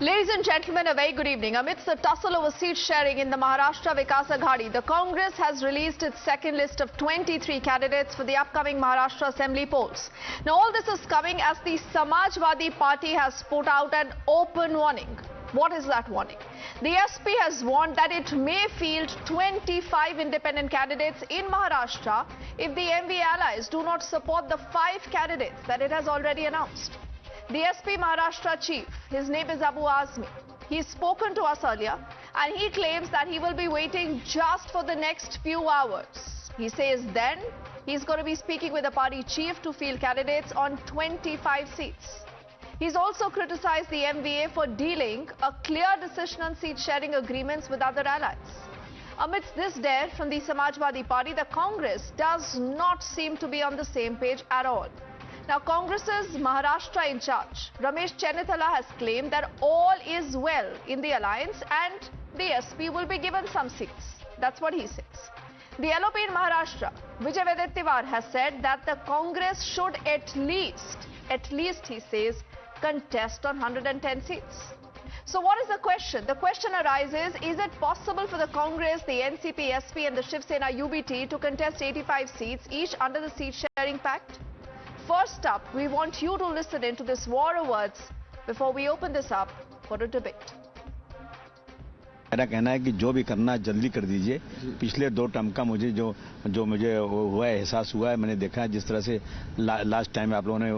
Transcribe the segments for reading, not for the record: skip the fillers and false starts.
Ladies and gentlemen, a very good evening. Amidst the tussle over seat sharing in the Maharashtra Vikash Aghadi, the Congress has released its second list of 23 candidates for the upcoming Maharashtra Assembly polls. Now, all this is coming as the Samajwadi Party has put out an open warning. What is that warning? The SP has warned that it may field 25 independent candidates in Maharashtra if the MVA allies do not support the 5 candidates that it has already announced. The SP Maharashtra chief, his name is Abu Azmi. He's spoken to us earlier and he claims that he will be waiting just for the next few hours. He says then he's going to be speaking with the party chief to field candidates on 25 seats. He's also criticized the MVA for dealing a clear decision on seat sharing agreements with other allies. Amidst this dare from the Samajwadi Party, the Congress does not seem to be on the same page at all. Now, Congress's Maharashtra in charge, Ramesh Chennithala, has claimed that all is well in the alliance and the SP will be given some seats. That's what he says. The LOP in Maharashtra, Vijay Vedettiwar, has said that the Congress should at least, he says, contest on 110 seats. So what is the question? The question arises, is it possible for the Congress, the NCP, SP and the Shiv Sena UBT to contest 85 seats, each under the seat sharing pact? First up, we want you to listen into this war of words before we open this up for a debate. मेरा कहना है कि जो भी करना है जल्दी कर दीजिए। पिछले 2 टर्म का मुझे जो मुझे हुआ है, एहसास हुआ है, मैंने देखा है जिस तरह से लास्ट टाइम आप लोगों ने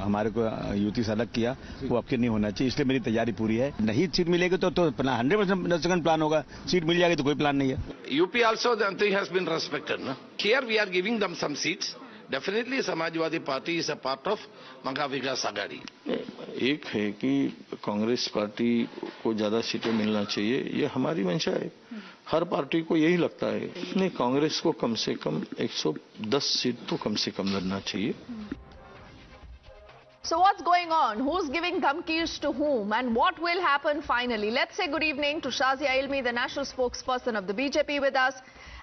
हमारे को युति से अलग किया, वो आपके नहीं होना चाहिए। इसलिए मेरी तैयारी पूरी है। नहीं सीट मिलेगी तो 100% सेकंड प्लान होगा, सीट मिल जाएगी तो कोई प्लान नहीं है। UP also the thing has been respected. No? Here we are giving them some seats. Definitely Samajwadi Party is a part of Maha Vikash Aghadi. एक है कि कांग्रेस पार्टी को ज्यादा सीटें मिलना चाहिए, ये हमारी मंशा है। हर पार्टी को यही लगता है। इसमें कांग्रेस को कम से कम 110 सीट तो कम से कम लड़ना चाहिए। So what's going on? Who's giving dhamkis to whom? And what will happen finally? Let's say good evening to Shazia Ilmi, the national spokesperson of the BJP with us.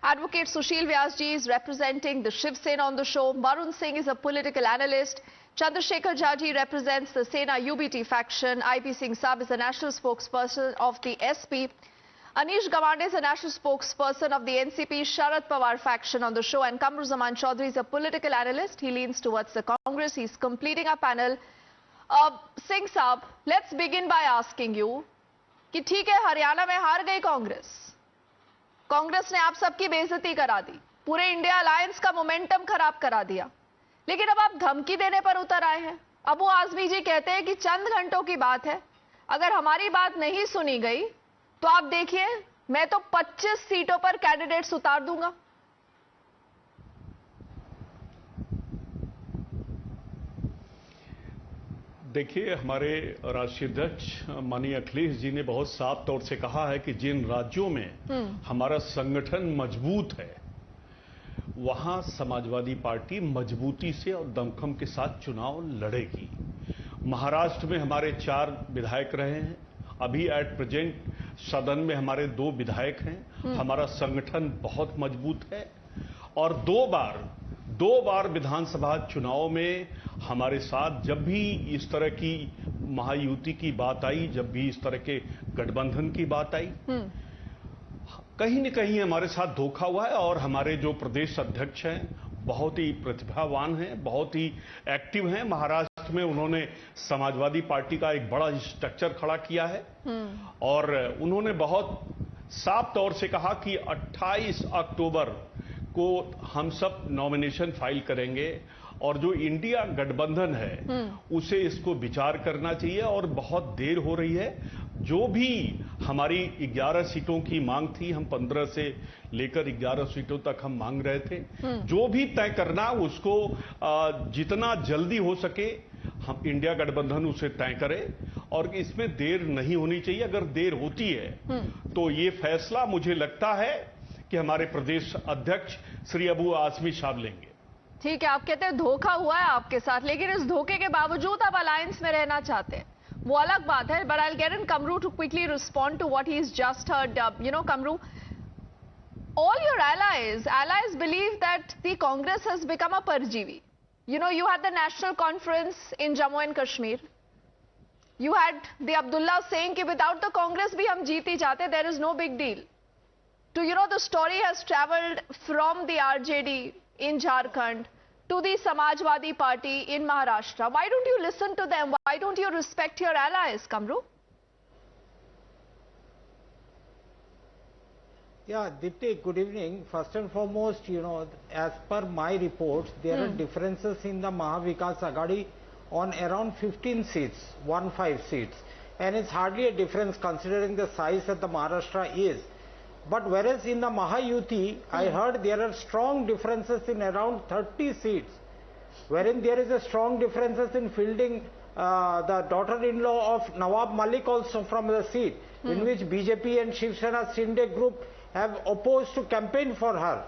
Advocate Sushil Vyasji is representing the Shiv Sena on the show. Barun Singh is a political analyst. Chandrasekhar Jaji represents the Sena UBT faction. IP Singh Saab is the national spokesperson of the SP. Anish Gawande is a national spokesperson of the NCP Sharad Pawar faction on the show. And Kamru Zaman Chaudhary is a political analyst. He leans towards the Congress. He's completing our panel. Singh Saab, let's begin by asking you कि ठीक है, हरियाणा में हार गई कांग्रेस ने आप सबकी बेइज्जती करा दी, पूरे इंडिया अलायंस का मोमेंटम खराब करा दिया, लेकिन अब आप धमकी देने पर उतर आए हैं। अबू आजमी जी कहते हैं कि चंद घंटों की बात है, अगर हमारी बात नहीं सुनी गई तो आप देखिए मैं तो 25 सीटों पर कैंडिडेट्स उतार दूंगा। देखिए, हमारे राष्ट्रीय अध्यक्ष माननीय अखिलेश जी ने बहुत साफ तौर से कहा है कि जिन राज्यों में हमारा संगठन मजबूत है, वहां समाजवादी पार्टी मजबूती से और दमखम के साथ चुनाव लड़ेगी। महाराष्ट्र में हमारे 4 विधायक रहे हैं, अभी एट प्रेजेंट सदन में हमारे 2 विधायक हैं। हमारा संगठन बहुत मजबूत है और 2 बार विधानसभा चुनाव में हमारे साथ जब भी इस तरह की महायुति की बात आई, जब भी इस तरह के गठबंधन की बात आई, कहीं न कहीं हमारे साथ धोखा हुआ है। और हमारे जो प्रदेश अध्यक्ष हैं बहुत ही प्रतिभावान हैं, बहुत ही एक्टिव हैं। महाराष्ट्र में उन्होंने समाजवादी पार्टी का एक बड़ा स्ट्रक्चर खड़ा किया है और उन्होंने बहुत साफ तौर से कहा कि 28 अक्टूबर को हम सब नॉमिनेशन फाइल करेंगे और जो इंडिया गठबंधन है उसे इसको विचार करना चाहिए और बहुत देर हो रही है। जो भी हमारी 11 सीटों की मांग थी, हम 15 से लेकर 11 सीटों तक हम मांग रहे थे, जो भी तय करना उसको जितना जल्दी हो सके हम इंडिया गठबंधन उसे तय करे और इसमें देर नहीं होनी चाहिए। अगर देर होती है तो ये फैसला मुझे लगता है कि हमारे प्रदेश अध्यक्ष श्री अबू आजमी साहब लेंगे। ठीक है, आप कहते हैं धोखा हुआ है आपके साथ, लेकिन इस धोखे के बावजूद आप अलायंस में रहना चाहते हैं, वो अलग बात है। But I'll get in Kamru to quickly respond to what he's just heard. Kamru, all your allies believe that the Congress has become a parjivi. You had the national conference in Jammu and Kashmir. You had the Abdullah saying that without the Congress bhi hum jeet hi jate, there is no big deal. To, the story has travelled from the RJD in Jharkhand to the Samajwadi Party in Maharashtra. Why don't you listen to them? Why don't you respect your allies, Kamru? Yeah, Deepti, good evening. First and foremost, as per my reports, there are differences in the Maha Vikash Aghadi on around 15 seats, 15 seats. And it's hardly a difference considering the size that the Maharashtra is. But whereas in the Maha Yuti, I heard there are strong differences in around 30 seats, wherein there is a strong differences in fielding the daughter-in-law of Nawab Malik also from the seat, in which BJP and Shiv Sena Shinde group have opposed to campaign for her.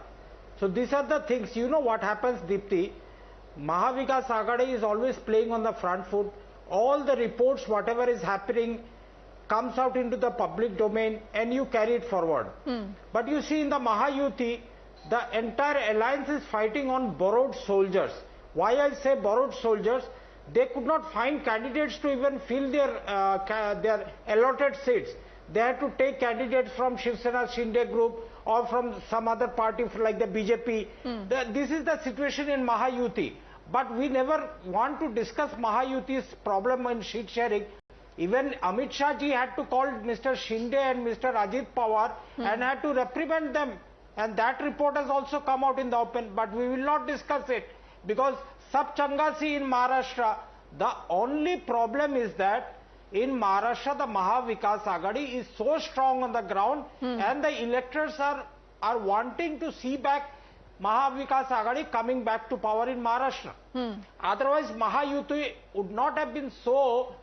So these are the things. You know what happens, Deepti? Maha Vikash Aghadi is always playing on the front foot. All the reports, whatever is happening, comes out into the public domain and you carry it forward. But you see in the Maha Yuti, the entire alliance is fighting on borrowed soldiers. Why I say borrowed soldiers? They could not find candidates to even fill their allotted seats. They had to take candidates from Shiv Sena Shinde group or from some other party like the BJP. This is the situation in Maha Yuti. But we never want to discuss Maha Yuti's problem in seat sharing. Even Amit Shah ji had to call Mr. Shinde and Mr. Ajit Pawar and had to reprimand them. And that report has also come out in the open. But we will not discuss it because Sab Changa si in Maharashtra. The only problem is that in Maharashtra, the Maha Vikash Aghadi is so strong on the ground and the electors are wanting to see back Maha Vikash Aghadi coming back to power in Maharashtra. Otherwise, Maha Yuti would not have been so,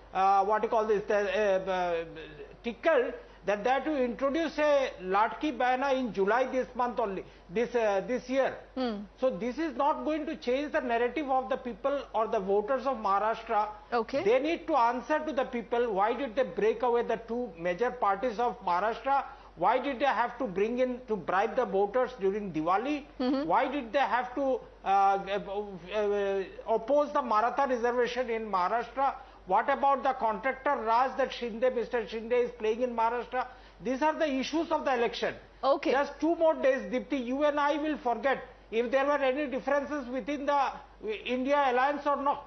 tickled that they had to introduce a Latki Behna in July this month only, this year. So this is not going to change the narrative of the people or the voters of Maharashtra. Okay. They need to answer to the people why did they break away the two major parties of Maharashtra. Why did they have to bring in to bribe the voters during Diwali? Why did they have to oppose the Maratha reservation in Maharashtra? What about the contractor Raj that Mr. Shinde is playing in Maharashtra? These are the issues of the election. Okay. Just 2 more days, Deepti, you and I will forget if there were any differences within the India alliance or not.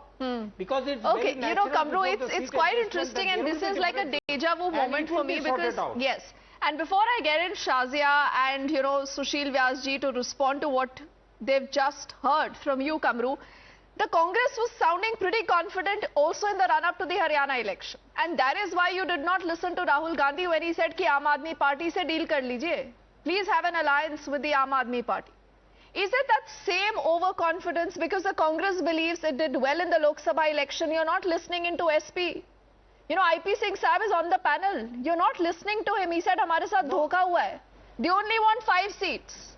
Because it's okay, very natural. Kamru, it's quite interesting and this is like a deja vu moment for me because, yes. And before I get in Shazia and, Sushil Vyasji to respond to what they've just heard from you, Kamru, the Congress was sounding pretty confident also in the run-up to the Haryana election. And that is why you did not listen to Rahul Gandhi when he said ki Aam Aadmi Party se deal kar lijiye. Please have an alliance with the Aam Aadmi Party. Is it that same overconfidence because the Congress believes it did well in the Lok Sabha election? You're not listening into SP. IP Singh Saab is on the panel. You're not listening to him. He said, "Hamare saath dhoka hua hai." They only want 5 seats.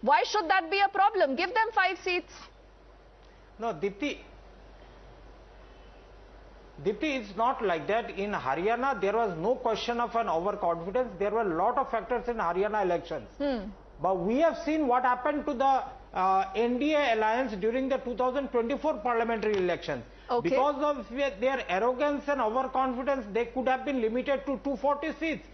Why should that be a problem? Give them 5 seats. No, Deepti, it's not like that. In Haryana, there was no question of an overconfidence. There were a lot of factors in Haryana elections. But we have seen what happened to the NDA alliance during the 2024 parliamentary elections. Okay. Because of their arrogance and overconfidence, they could have been limited to 240 seats.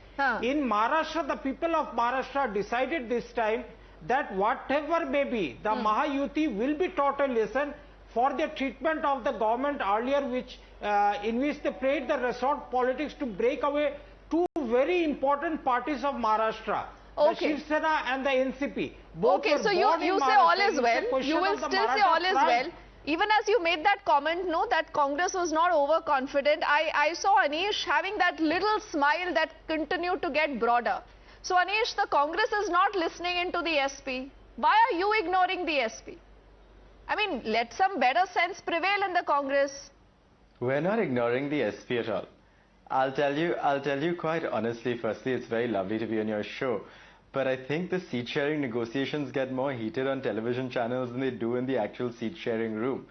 In Maharashtra, the people of Maharashtra decided this time that whatever may be, the Maha Yuti will be taught a lesson for the treatment of the government earlier, in which they played the resort politics to break away 2 very important parties of Maharashtra. Okay. The Shiv Sena and the NCP. Both okay, so you say all is well. You will still say all is well. Even as you made that comment, that Congress was not overconfident. I saw Anish having that little smile that continued to get broader. So Anish, the Congress is not listening into the SP. Why are you ignoring the SP? I mean, let some better sense prevail in the Congress. We're not ignoring the SP at all. I'll tell you quite honestly, firstly, it's very lovely to be on your show. But I think the seat sharing negotiations get more heated on television channels than they do in the actual seat sharing room.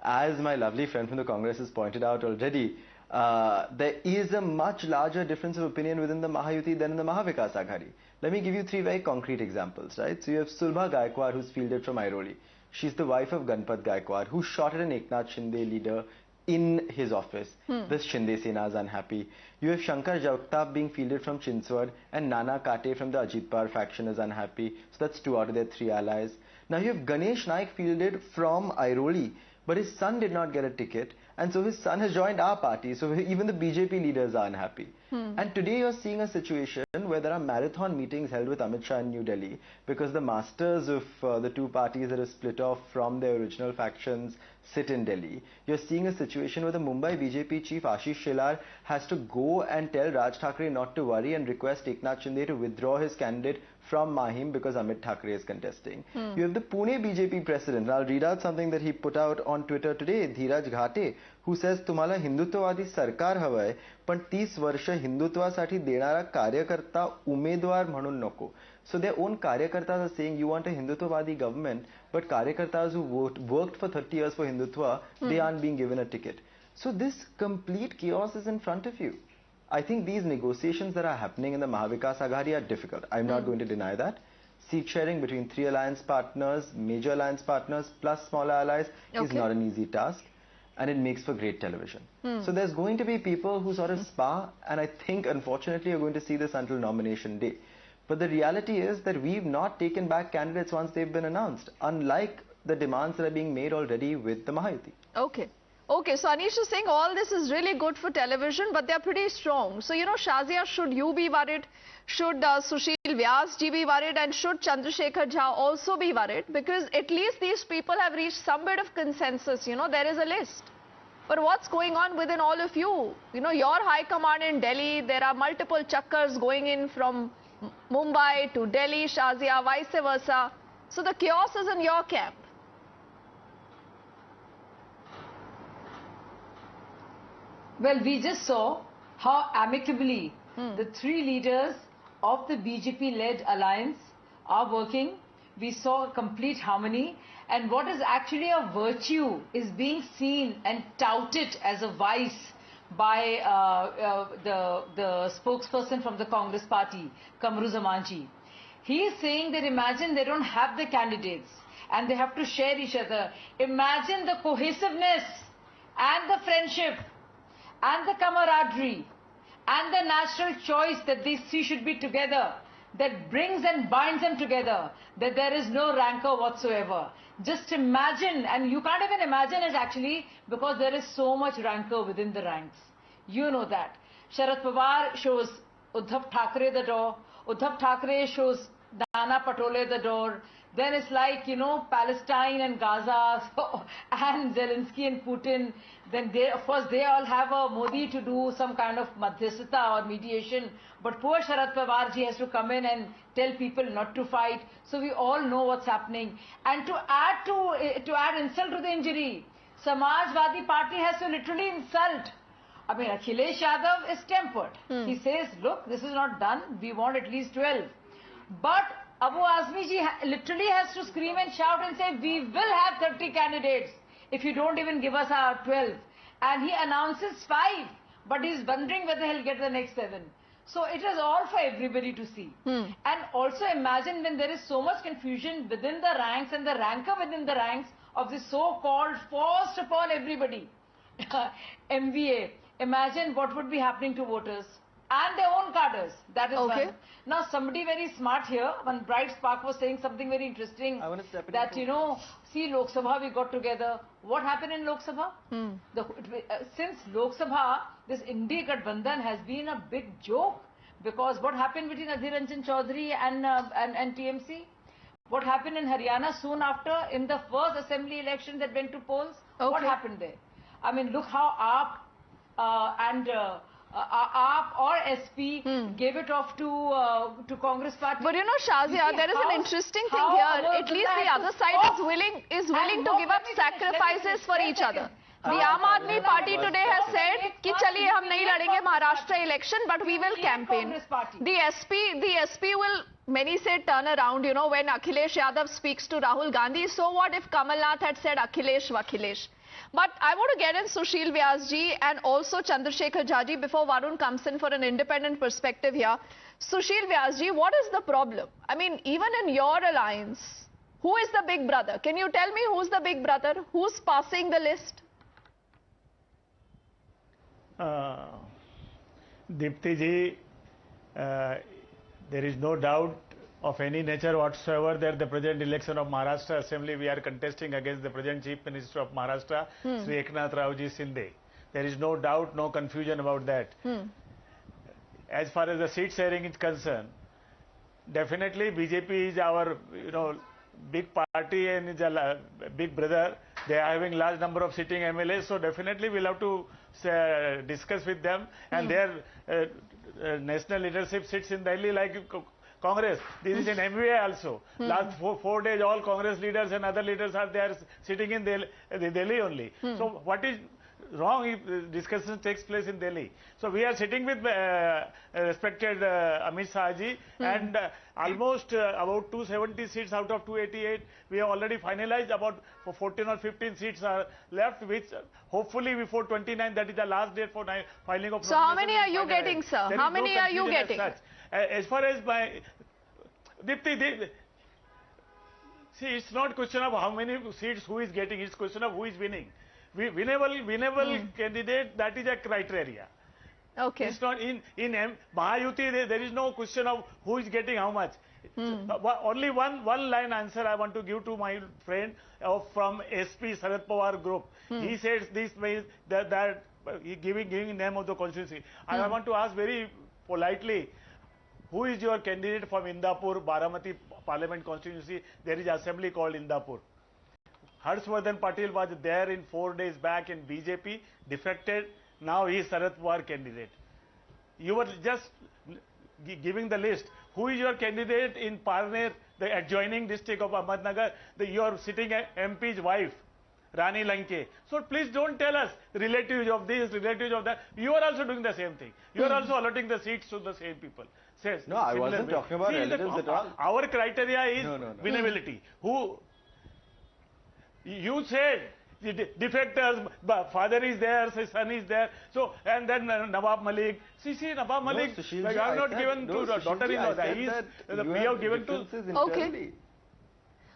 As my lovely friend from the Congress has pointed out already, there is a much larger difference of opinion within the Maha Yuti than in the Maha Vikash Aghadi. Let me give you 3 very concrete examples, right? So you have Sulbha Gaikwad, who's fielded from Airoli. She's the wife of Ganpat Gaikwad, who shot at an Eknath Shinde leader in his office. The Shinde Sena is unhappy. You have Shankar Jagtap being fielded from Chinswad, and Nana Kate from the Ajit Pawar faction is unhappy. So that's 2 out of their 3 allies. Now you have Ganesh Naik fielded from Airoli, but his son did not get a ticket, and so his son has joined our party. So even the BJP leaders are unhappy. And today you're seeing a situation where there are marathon meetings held with Amit Shah in New Delhi because the masters of the 2 parties that have split off from their original factions sit in Delhi. You're seeing a situation where the Mumbai BJP chief Ashish Shelar has to go and tell Raj Thackeray not to worry and request Eknath Shinde to withdraw his candidate from Mahim because Amit Thackeray is contesting. You have the Pune BJP president, and I'll read out something that he put out on Twitter today, Dheeraj Ghate, who says, तुम्हाला हिंदुत्ववादी सरकार हवंय, पण 30 वर्ष हिंदुत्वासाठी देणारा कार्यकर्ता उमेदवार म्हणून नको. So their own karyakartas are saying you want a Hindutwavadi government, but karyakartas who worked for 30 years for Hindutva, they aren't being given a ticket. So this complete chaos is in front of you. I think these negotiations that are happening in the Maha Vikash Aghadi are difficult. I'm not going to deny that. Seat sharing between 3 alliance partners, major alliance partners plus smaller allies is not an easy task, and it makes for great television. So there's going to be people who sort of spar, and I think unfortunately you're going to see this until nomination day. But the reality is that we've not taken back candidates once they've been announced, unlike the demands that are being made already with the Mahayuti. Okay, so Anish is saying all this is really good for television, but they're pretty strong. So, you know, Shazia, should you be worried? Should Sushil Vyas ji be worried? And should Chandrasekhar Jha also be worried? Because at least these people have reached some bit of consensus. You know, there is a list. But what's going on within all of you? You know, your high command in Delhi, there are multiple chakkars going in from Mumbai to Delhi, Shazia, vice versa. So the chaos is in your camp. Well, we just saw how amicably the 3 leaders of the BJP-led alliance are working. We saw complete harmony, and what is actually a virtue is being seen and touted as a vice by the spokesperson from the Congress party, Kamru Zamanji. He is saying that imagine they don't have the candidates and they have to share each other. Imagine the cohesiveness and the friendship and the camaraderie and the natural choice that these 3 should be together, that brings and binds them together, that there is no rancor whatsoever. Just imagine, and you can't even imagine it actually, because there is so much rancor within the ranks. You know that. Sharad Pawar shows Uddhav Thackeray the door, Uddhav Thackeray shows Nana Patole the door. Then it's like, you know, Palestine and Gaza and Zelensky and Putin. Then they, of course, they all have a Modi to do some kind of madhyasthata or mediation. But poor Sharad Pawar ji has to come in and tell people not to fight. So we all know what's happening. And to add insult to the injury, Samajwadi Party has to literally insult. I mean, Akhilesh Yadav is tempered. He says, look, this is not done. We want at least 12. But Abu Azmi ji literally has to scream and shout and say, we will have 30 candidates if you don't even give us our 12. And he announces 5, but he's wondering whether he'll get the next 7. So it is all for everybody to see. And also imagine when there is so much confusion within the ranks and the rancor within the ranks of this so-called forced upon everybody MVA. Imagine what would be happening to voters and their own cadres. That is one. Now somebody very smart here, one bright spark was saying something very interesting. I want to step in that, you know, see Lok Sabha we got together. What happened in Lok Sabha? Since Lok Sabha, this Indi Gadbandhan has been a big joke. Because what happened between Adhir Ranjan Chaudhary and TMC? What happened in Haryana soon after in the first assembly election that went to polls? What happened there? I mean, look how AAP or SP gave it off to Congress party. But you know, Shazia, there is an interesting thing here. At least the other side is willing to give up sacrifices for each other. The Aam Aadmi Party today has said कि चलिए हम नहीं लड़ेंगे Maharashtra election, but we will campaign. The SP will, many say, turn around, you know, when Akhilesh Yadav speaks to Rahul Gandhi. So what if Kamal Nath had said Akhilesh Vakhilesh? But I want to get in Sushil Vyas ji and also Chandrasekhar Jha ji before Varun comes in for an independent perspective here. Sushil Vyas ji, what is the problem? I mean, even in your alliance, who is the big brother? Can you tell me who's the big brother? Who's passing the list? Deepti ji, there is no doubt of any nature whatsoever that the present election of Maharashtra Assembly we are contesting against the present Chief Minister of Maharashtra, Sri Eknath Raoji Shinde. There is no doubt, no confusion about that. As far as the seat sharing is concerned, definitely BJP is our, big party and is a big brother. They are having large number of sitting MLAs, so definitely we'll have to discuss with them. And their national leadership sits in Delhi like Congress. This is in MVA also. Last 4 days, all Congress leaders and other leaders are there sitting in Delhi only. So what is wrong if discussion takes place in Delhi? So we are sitting with respected Amidst ji and almost about 270 seats out of 288 we have already finalized. About 14 or 15 seats are left, which hopefully before 29, that is the last date for filing of. So how many are you getting, sir? How many are you getting? As far as my Deepti, see, it's not question of how many seats who is getting, it's question of who is winning. Winnable candidate, that is a criteria. Okay. It's not in Mahayuti, there is no question of who is getting how much. Only one line answer I want to give to my friend from SP Sharad Pawar group. He says this means that he giving name of the constituency. I want to ask very politely, who is your candidate from Indapur, Baramati Parliament constituency? There is assembly called Indapur. Harshvardhan Patil was there in 4 days back in BJP, defected. Now he is Sharad Pawar candidate. You were just giving the list. Who is your candidate in Parner, the adjoining district of Ahmednagar? Your sitting MP's wife, Rani Lanke. So please don't tell us relatives of this, relatives of that. You are also doing the same thing. You are also allotting the seats to the same people. No, I wasn't talking about relatives at all. Our criteria is winnability. Who? You said the defectors, father is there, his son is there. So, and then Nawab Malik. See, Nawab Malik, like I have not given to the daughter-in-law. We have given to. Okay.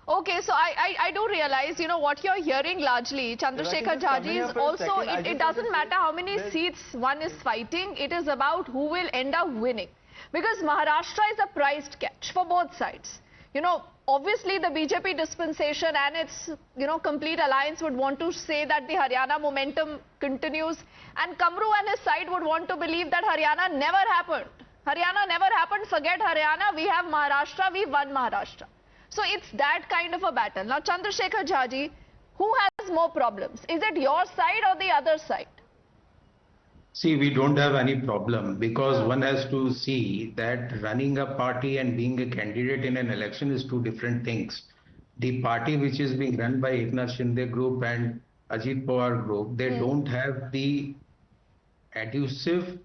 Okay, so I do realize, what you're hearing largely, Chandrasekhar Jhaji, is also, it doesn't matter how many seats one is fighting, it is about who will end up winning. Because Maharashtra is a prized catch for both sides. Obviously the BJP dispensation and its, complete alliance would want to say that the Haryana momentum continues, and Kamru and his side would want to believe that Haryana never happened. Haryana never happened, forget Haryana, we have Maharashtra, we won Maharashtra. So it's that kind of a battle. Now Chandrasekhar Jhaji, who has more problems? Is it your side or the other side? See, we don't have any problem because one has to see that running a party and being a candidate in an election is two different things. The party which is being run by Eknath Shinde group and Ajit Pawar group, they don't have the adducive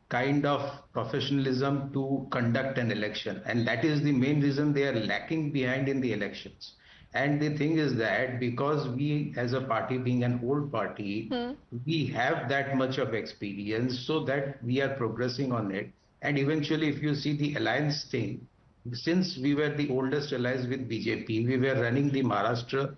kind of professionalism to conduct an election, and that is the main reason they are lacking behind in the elections. And the thing is that because we as a party being an old party, we have that much of experience, so that we are progressing on it. And eventually if you see the alliance thing, since we were the oldest alliance with BJP, we were running the Maharashtra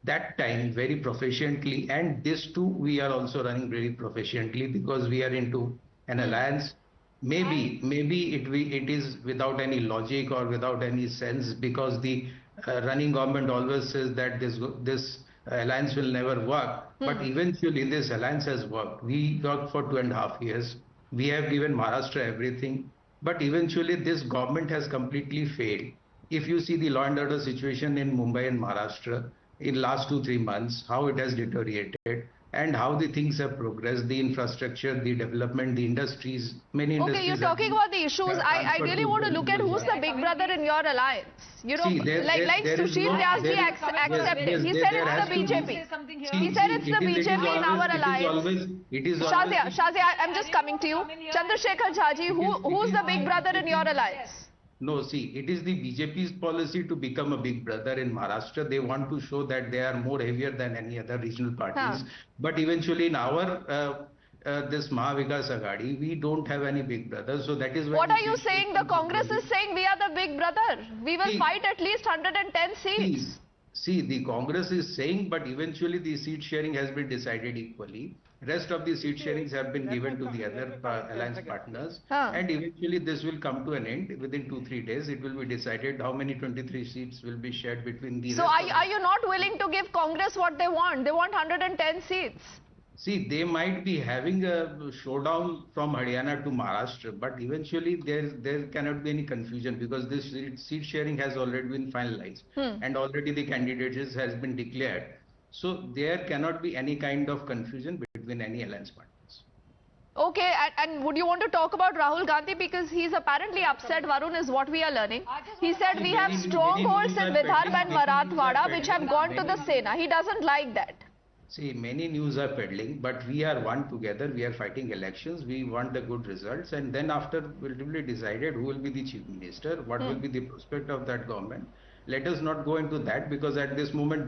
that time very proficiently, and this too we are also running very proficiently because we are into an alliance. Maybe it is without any logic or without any sense, because the running government always says that this alliance will never work. But eventually this alliance has worked. We worked for 2.5 years. We have given Maharashtra everything. But eventually this government has completely failed. If you see the law and order situation in Mumbai and Maharashtra in last 2-3 months, how it has deteriorated and how the things have progressed, the infrastructure, the development, the industries, many industries. Okay, you're talking about the issues. I really want to look at who's the big brother in your alliance. See, like Sushil Vyasji accepted. He said it's the BJP. He said it's the BJP in our alliance. Shazia, I'm just coming to you. Chandrasekhar Jhaji, who's the big brother in your alliance? No, see, it is the BJP's policy to become a big brother in Maharashtra. They want to show that they are more heavier than any other regional parties. But eventually in our this Maha Vikash Aghadi, we don't have any big brother. So that is why. What are you saying? The Congress is saying we are the big brother. We will fight at least 110 seats. See, the Congress is saying, but eventually the seat sharing has been decided equally. Rest of the seat sharings have been given to the other alliance partners, and eventually this will come to an end within 2-3 days. It will be decided how many 23 seats will be shared between the. So are you not willing to give Congress what they want? They want 110 seats. See, they might be having a showdown from Haryana to Maharashtra, but eventually there cannot be any confusion because this seat sharing has already been finalized and already the candidates has been declared. So there cannot be any kind of confusion between any alliance partners. Okay, and would you want to talk about Rahul Gandhi because he's apparently upset, Varun, is what we are learning. He said we have strongholds in Vidarbha and Marathwada which have gone to the Sena. He doesn't like that. See, many news are peddling, but we are one together. We are fighting elections. We want the good results, and then after will be decided who will be the chief minister, what will be the prospect of that government. Let us not go into that because at this moment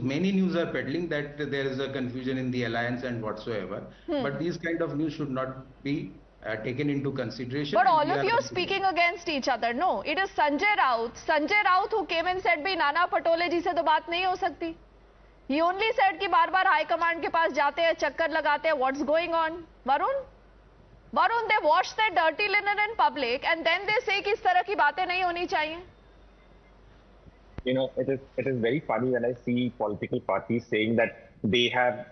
many news are peddling that there is a confusion in the alliance and whatsoever. But these kind of news should not be taken into consideration. But all of you are speaking against each other. No, it is Sanjay Raut who came and said, "Bhai Nana Patole ji se to baat nahi ho sakti." He only said कि बार-बार high command के पास जाते हैं, चक्कर लगाते हैं. What's going on, Varun? They wash their dirty linen in public and then they say कि इस तरह की बातें नहीं होनी चाहिए. You know, it is very funny when I see political parties saying that they have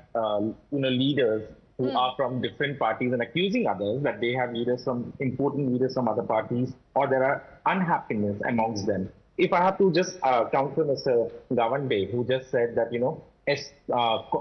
leaders who are from different parties and accusing others that they have important leaders from other parties, or there are unhappiness amongst them. If I have to just counter Mr. Gawande, who just said that,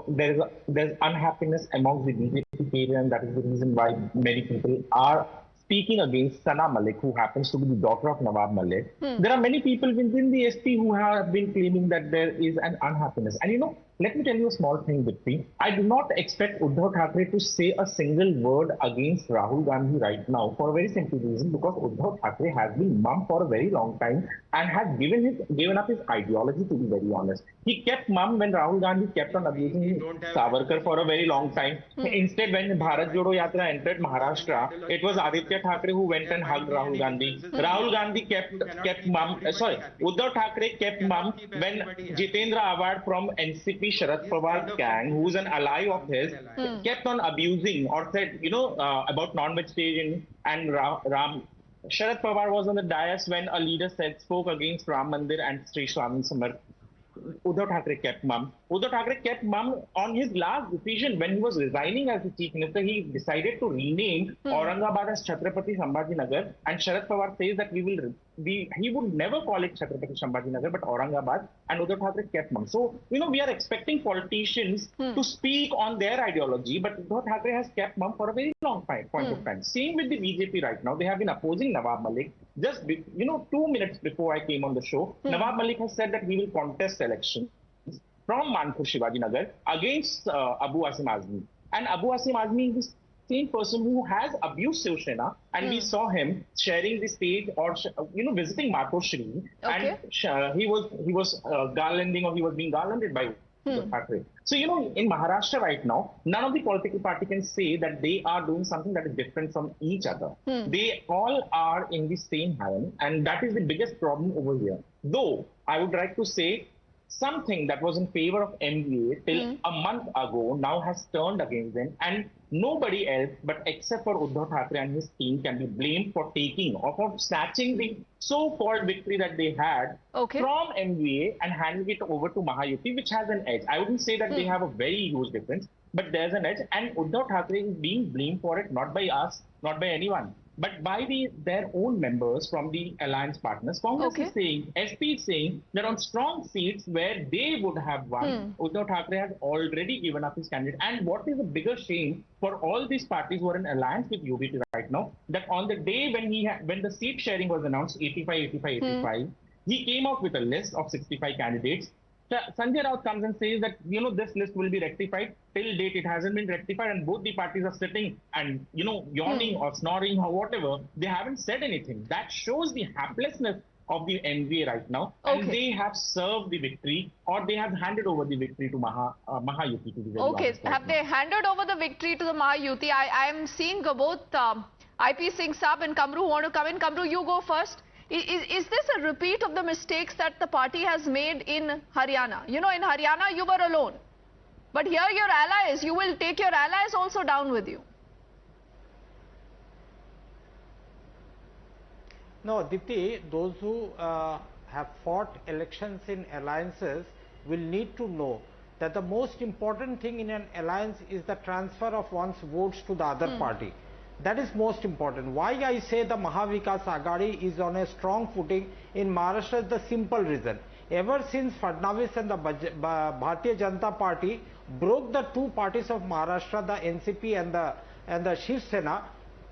there's unhappiness amongst the BJP, and that is the reason why many people are speaking against Sana Malik, who happens to be the daughter of Nawab Malik. There are many people within the SP who have been claiming that there is an unhappiness. And let me tell you a small thing, Deepti. I do not expect Uddhav Thackeray to say a single word against Rahul Gandhi right now for a very simple reason, because Uddhav Thackeray has been mum for a very long time and has given up his ideology, to be very honest. He kept mum when Rahul Gandhi kept on abusing Savarkar for a very long time. Instead, when Bharat Jodo Yatra entered Maharashtra, it was Aditya Thackeray who went and hugged Rahul Gandhi. Rahul Gandhi kept mum. Uddhav Thackeray kept mum when Jitendra Awad from NCP Sharad Pawar gang, who's an ally of his, kept on abusing or said, about non-vegetarian and Ram. Sharad Pawar was on the dais when a leader spoke against Ram Mandir and Sri Swami Samar. Uddhav Thackeray kept mum. Uddhav Thackeray kept mum on his last decision when he was resigning as the chief minister. He decided to rename Aurangabad as Chhatrapati Sambhajinagar, and Sharad Pawar says that he would never call it Chhatrapati Sambhajinagar but Aurangabad, and Uddhav Thackeray kept mum. So, we are expecting politicians to speak on their ideology, but Uddhav Thackeray has kept mum for a very long point of time. Same with the BJP right now. They have been opposing Nawab Malik. Just, 2 minutes before I came on the show, Nawab Malik has said that he will contest election from Manpur Shivajinagar against Abu Asim Azmi. And Abu Asim Azmi is the same person who has abused Shiv Sena, and we saw him sharing the stage or visiting Marco Shri, and he was garlanding, or he was being garlanded by Uddhav Thackeray. So, in Maharashtra right now, none of the political party can say that they are doing something that is different from each other. They all are in the same harem, and that is the biggest problem over here. Though, I would like to say, something that was in favor of MVA till a month ago now has turned against them, and nobody else but except for Uddhav Thackeray and his team can be blamed for taking or for snatching the so-called victory that they had from MVA and handing it over to Mahayuti, which has an edge. I wouldn't say that they have a very huge difference, but there's an edge, and Uddhav Thackeray is being blamed for it, not by us, not by anyone, but by their own members from the alliance partners. Congress is saying, SP is saying that on strong seats where they would have won, Uddhav Thackeray has already given up his candidate. And what is a bigger shame for all these parties who are in alliance with UBP right now, that on the day when the seat sharing was announced, 85, he came out with a list of 65 candidates. Sanjay Raut comes and says that, this list will be rectified. Till date, it hasn't been rectified, and both the parties are sitting and, yawning or snoring or whatever. They haven't said anything. That shows the haplessness of the MVA right now. And they have served the victory, or they have handed over the victory to Mahayuti. To be very honest, have they handed over the victory to the Mahayuti? I am seeing both IP Singh Saab and Kamru want to come in. Kamru, you go first. Is this a repeat of the mistakes that the party has made in Haryana? You know, in Haryana you were alone, but here your allies, you will take your allies also down with you. No, Deepti, those who have fought elections in alliances will need to know that the most important thing in an alliance is the transfer of one's votes to the other party. That is most important. Why I say the Maha Vikash Aghadi is on a strong footing in Maharashtra is the simple reason. Ever since Fadnavis and the Bharatiya Janata Party broke the two parties of Maharashtra, the NCP and the Shiv Sena,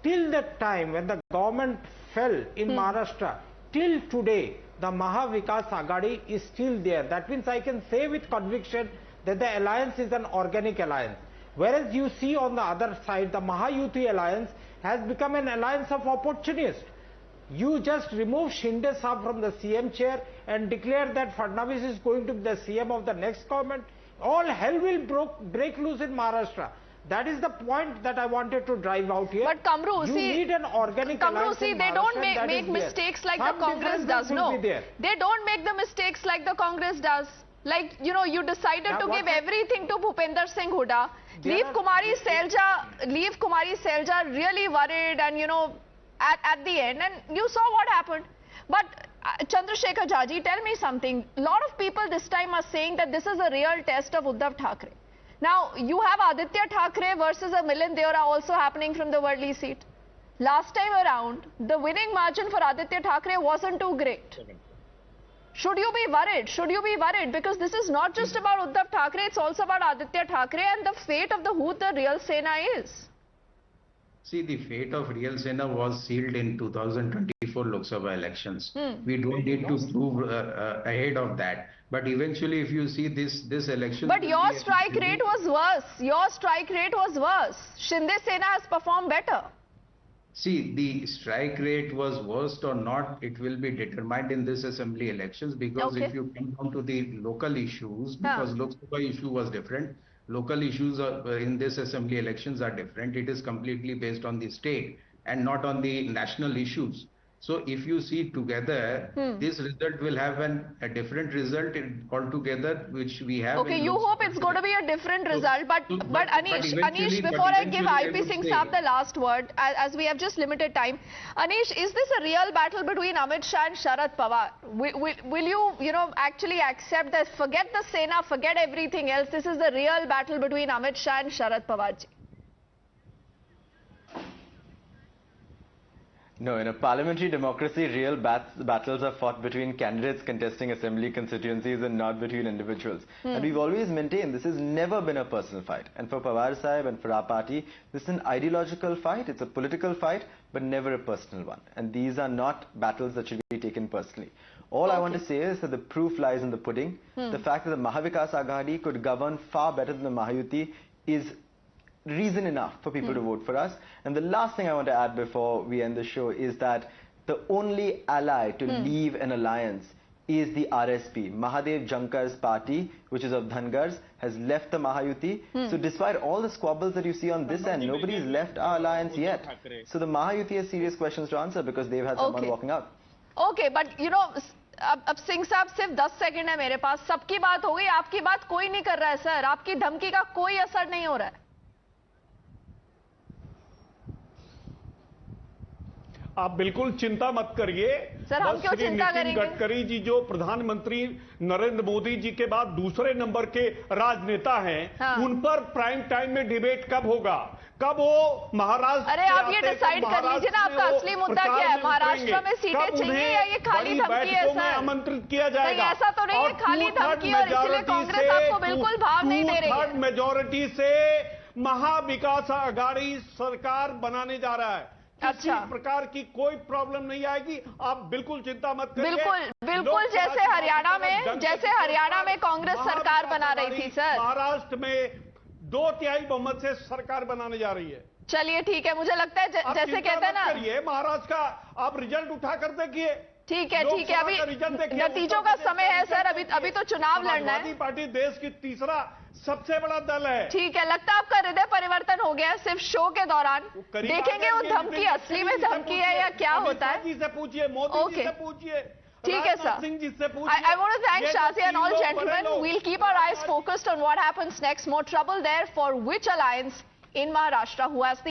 till that time when the government fell in Maharashtra, till today, the Maha Vikash Aghadi is still there. That means I can say with conviction that the alliance is an organic alliance. Whereas you see on the other side, the Mahayuti alliance has become an alliance of opportunists. You just remove Shinde Saab from the CM chair and declare that Fadnavis is going to be the CM of the next government. All hell will break loose in Maharashtra. That is the point that I wanted to drive out here. But Kamru, you need an organic alliance. See, they don't make mistakes like the Congress does. No, they don't make the mistakes like the Congress does. Like, you know, you decided to give everything to Bhupender Singh Hooda. Leave Kumari Selja really worried, and you know, at the end, and you saw what happened. But Chandrasekhar Jaji, tell me something. A lot of people this time are saying that this is a real test of Uddhav Thackeray. Now, you have Aditya Thackeray versus a Milind Deora also happening from the Worli seat. Last time around, the winning margin for Aditya Thackeray wasn't too great. Should you be worried? Should you be worried? Because this is not just about Uddhav Thackeray, it's also about Aditya Thackeray and the fate of who the real Sena is. See, the fate of real Sena was sealed in 2024 Lok Sabha elections. We don't need to prove ahead of that. But eventually, if you see this election... But your strike rate was worse. Your strike rate was worse. Shinde Sena has performed better. See, the strike rate was worst or not, it will be determined in this assembly elections, because if you come down to the local issues, because Lok Sabha issue was different, local issues in this assembly elections are different. It is completely based on the state and not on the national issues. So if you see together, this result will have a different result altogether, which we have. Okay, you hope it's going to be a different result. But Anish, before I give IP Singh Saab the last word, as we have just limited time, Anish, is this a real battle between Amit Shah and Sharad Pawar? Will you know, actually accept that? Forget the Sena, forget everything else. This is the real battle between Amit Shah and Sharad Pawar ji. No, in a parliamentary democracy, real battles are fought between candidates contesting assembly constituencies and not between individuals. And we've always maintained this has never been a personal fight. And for Pawar Sahib and for our party, this is an ideological fight, it's a political fight, but never a personal one. And these are not battles that should be taken personally. All I want to say is that the proof lies in the pudding. The fact that the Maha Vikash Aghadi could govern far better than the Mahayuti is reason enough for people to vote for us. And the last thing I want to add before we end the show is that the only ally to leave an alliance is the RSP. Mahadev Jankar's party, which is of Dhangars, has left the Mahayuti. So despite all the squabbles that you see on this end, nobody's left our alliance yet. So the Mahayuti has serious questions to answer because they've had someone walking out. Okay, but you know, अब सिंह साहब सिर्फ 10 second है मेरे पास. सबकी बात हो गई, आपकी बात कोई नहीं कर रहा है सर. आपकी धमकी का कोई असर नहीं हो रहा है. आप बिल्कुल चिंता मत करिए. सर, हम क्यों चिंता करेंगे? गडकरी जी जो प्रधानमंत्री नरेंद्र मोदी जी के बाद दूसरे नंबर के राजनेता हैं, उन पर प्राइम टाइम में डिबेट कब होगा, कब वो महाराष्ट्र... अरे आप ये डिसाइड कर लीजिए ना, आपका असली मुद्दा क्या है? महाराष्ट्र में सीटें चाहिए या ये खाली धमकी है सर? आमंत्रित किया जाएगा. ऐसा तो नहीं है खाली धमकी और इसलिए कांग्रेस आपको बिल्कुल भाव नहीं दे रही है. मेजोरिटी से महा विकास आघाड़ी सरकार बनाने जा रहा है. किसी प्रकार की कोई प्रॉब्लम नहीं आएगी. आप बिल्कुल चिंता मत करिए. बिल्कुल जैसे हरियाणा में कांग्रेस सरकार बना रही थी सर. महाराष्ट्र में 2/3 बहुमत से सरकार बनाने जा रही है. चलिए ठीक है, मुझे लगता है जैसे कहते हैं ना, महाराष्ट्र का आप रिजल्ट उठा कर देखिए. ठीक है, अभी नतीजों का समय है सर. अभी तो चुनाव लड़ना है. समाजवादी पार्टी देश की तीसरा सबसे बड़ा दल है। ठीक है, लगता है आपका हृदय परिवर्तन हो गया है सिर्फ शो के दौरान। देखेंगे वो धमकी असली में धमकी है या क्या होता है। जी से पूछिए, मोदी जी से पूछिए, ठीक है सर। सिंह जी से पूछिए। I want to thank Shazi and all gentlemen. We'll keep our eyes focused on what happens next. More trouble there for which alliance in Maharashtra? Who has the